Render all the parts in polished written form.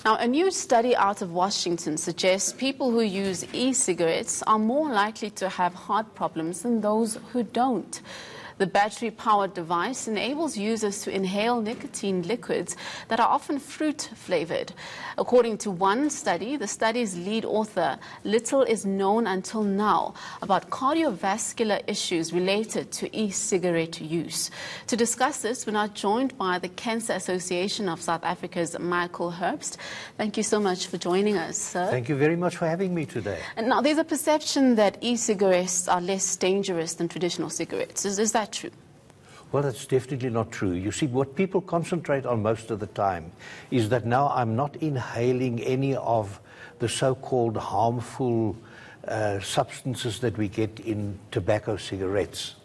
Now, a new study out of Washington suggests people who use e-cigarettes are more likely to have heart problems than those who don't. The battery-powered device enables users to inhale nicotine liquids that are often fruit-flavored. According to one study, the study's lead author, little is known until now about cardiovascular issues related to e-cigarette use. To discuss this, we're now joined by the Cancer Association of South Africa's Michael Herbst. Thank you so much for joining us, sir. Thank you very much for having me today. And now, there's a perception that e-cigarettes are less dangerous than traditional cigarettes. Is that true? Well, that's definitely not true. You see, what people concentrate on most of the time is that now I'm not inhaling any of the so-called harmful substances that we get in tobacco cigarettes.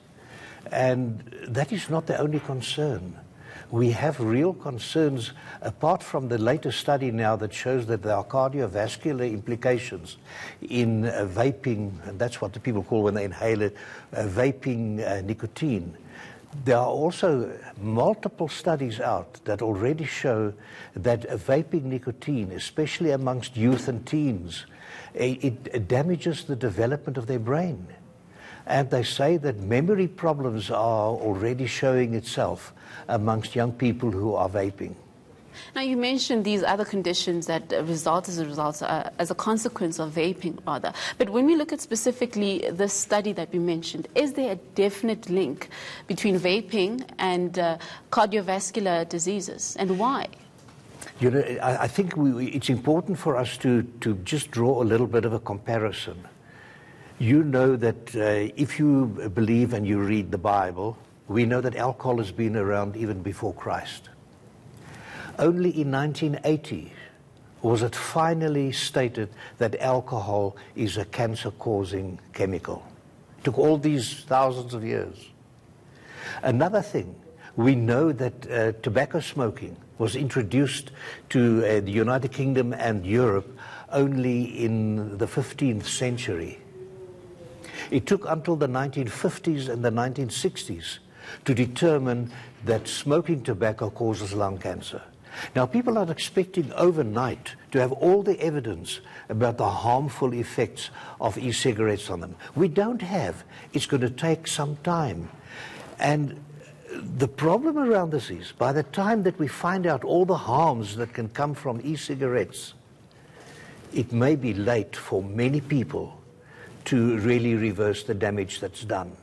And that is not the only concern. We have real concerns, apart from the latest study now that shows that there are cardiovascular implications in vaping, and that's what the people call when they inhale it, vaping nicotine. There are also multiple studies out that already show that vaping nicotine, especially amongst youth and teens, it damages the development of their brain. And they say that memory problems are already showing itself amongst young people who are vaping. Now, you mentioned these other conditions that result as a consequence of vaping, rather. But when we look at specifically the study that we mentioned, is there a definite link between vaping and cardiovascular diseases, and why? You know, I think it's important for us to just draw a little bit of a comparison. You know that if you believe and you read the Bible, we know that alcohol has been around even before Christ. Only in 1980 was it finally stated that alcohol is a cancer-causing chemical. It took all these thousands of years. Another thing, we know that tobacco smoking was introduced to the United Kingdom and Europe only in the 15th century. It took until the 1950s and the 1960s to determine that smoking tobacco causes lung cancer. Now, people are expecting overnight to have all the evidence about the harmful effects of e-cigarettes on them. We don't have. It's going to take some time. And the problem around this is, by the time that we find out all the harms that can come from e-cigarettes, it may be late for many people to really reverse the damage that's done.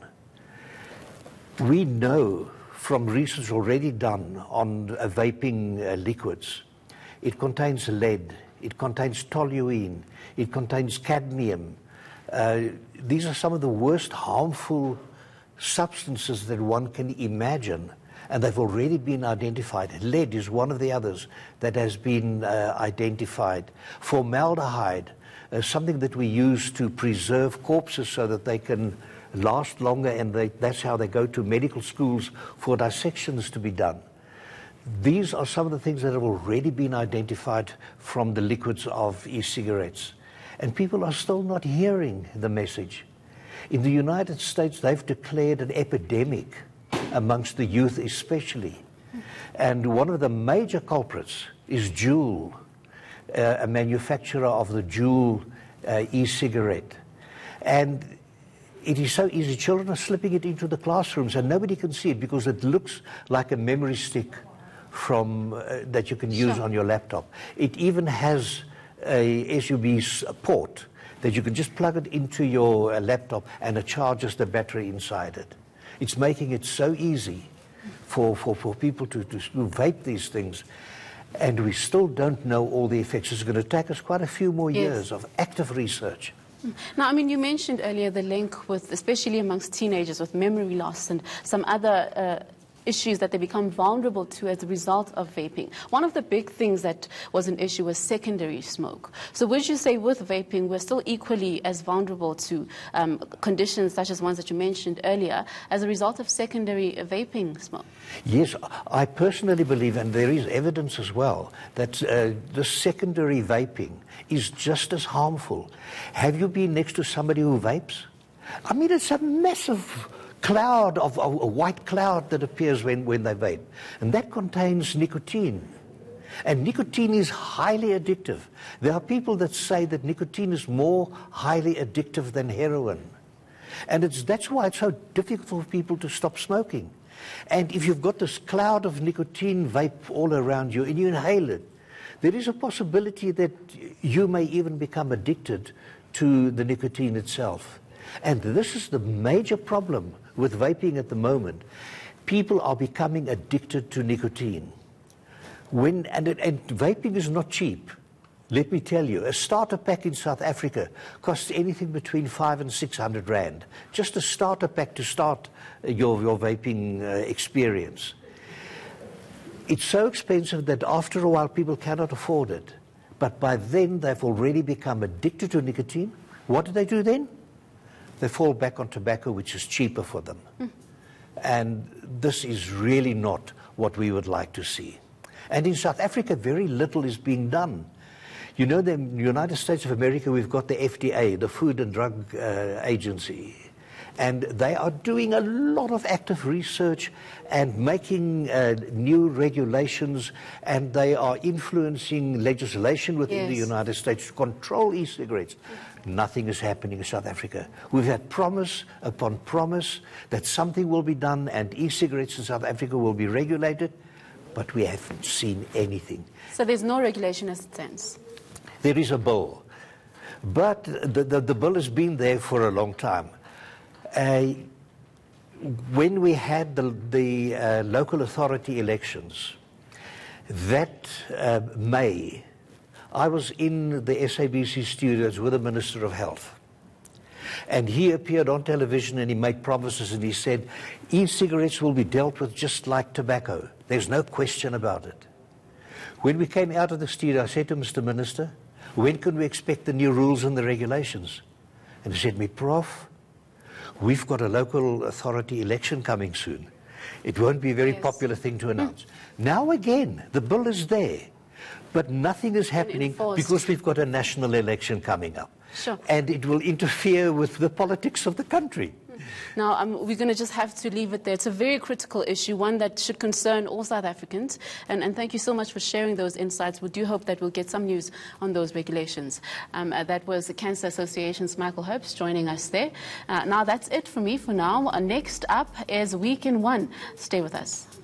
We know from research already done on vaping liquids, it contains lead, it contains toluene, it contains cadmium. These are some of the worst harmful substances that one can imagine, and they've already been identified. Lead is one of the others that has been identified. Formaldehyde, something that we use to preserve corpses so that they can last longer, and that's how they go to medical schools for dissections to be done. These are some of the things that have already been identified from the liquids of e-cigarettes. And people are still not hearing the message. In the United States, they've declared an epidemic amongst the youth especially. And one of the major culprits is Juul, a manufacturer of the Juul e-cigarette. And it is so easy. Children are slipping it into the classrooms and nobody can see it because it looks like a memory stick from that you can use on your laptop. It even has a SUB port that you can just plug it into your laptop and it charges the battery inside it. It's making it so easy for people to vape these things. And we still don't know all the effects. It's going to take us quite a few more years of active research. Now, I mean, you mentioned earlier the link with, especially amongst teenagers, with memory loss and some other issues that they become vulnerable to as a result of vaping. One of the big things that was an issue was secondary smoke. So would you say with vaping, we're still equally as vulnerable to conditions such as ones that you mentioned earlier as a result of secondary vaping smoke? Yes, I personally believe, and there is evidence as well, that the secondary vaping is just as harmful. Have you been next to somebody who vapes? I mean, it's a massive cloud of a white cloud that appears when they vape, and that contains nicotine. And nicotine is highly addictive. There are people that say that nicotine is more highly addictive than heroin. And that's why it's so difficult for people to stop smoking. And if you've got this cloud of nicotine vape all around you and you inhale it, there is a possibility that you may even become addicted to the nicotine itself. And this is the major problem with vaping at the moment. People are becoming addicted to nicotine. And vaping is not cheap. Let me tell you, a starter pack in South Africa costs anything between 500 and 600 rand. Just a starter pack to start your vaping experience. It's so expensive that after a while people cannot afford it. But by then they've already become addicted to nicotine. What do they do then? They fall back on tobacco, which is cheaper for them. And this is really not what we would like to see. And in South Africa, very little is being done. You know, in the United States of America, we've got the FDA, the Food and Drug Agency. And they are doing a lot of active research and making new regulations, and they are influencing legislation within the United States to control e-cigarettes. Nothing is happening in South Africa. We've had promise upon promise that something will be done and e-cigarettes in South Africa will be regulated, but we haven't seen anything. So there's no regulation as it stands? There is a bill, but the bill has been there for a long time. When we had the local authority elections, that May, I was in the SABC studios with the Minister of Health. And he appeared on television and he made promises and he said, e-cigarettes will be dealt with just like tobacco. There's no question about it. When we came out of the studio, I said to Mr. Minister, when can we expect the new rules and the regulations? And he said to me, Prof, we've got a local authority election coming soon. It won't be a very popular thing to announce. Now again, the bill is there, but nothing is happening because we've got a national election coming up. Sure. And it will interfere with the politics of the country. Now, we're going to just have to leave it there. It's a very critical issue, one that should concern all South Africans. And thank you so much for sharing those insights. We do hope that we'll get some news on those regulations. That was the Cancer Association's Michael Herbst joining us there. Now, that's it for me for now. Next up is Week in One. Stay with us.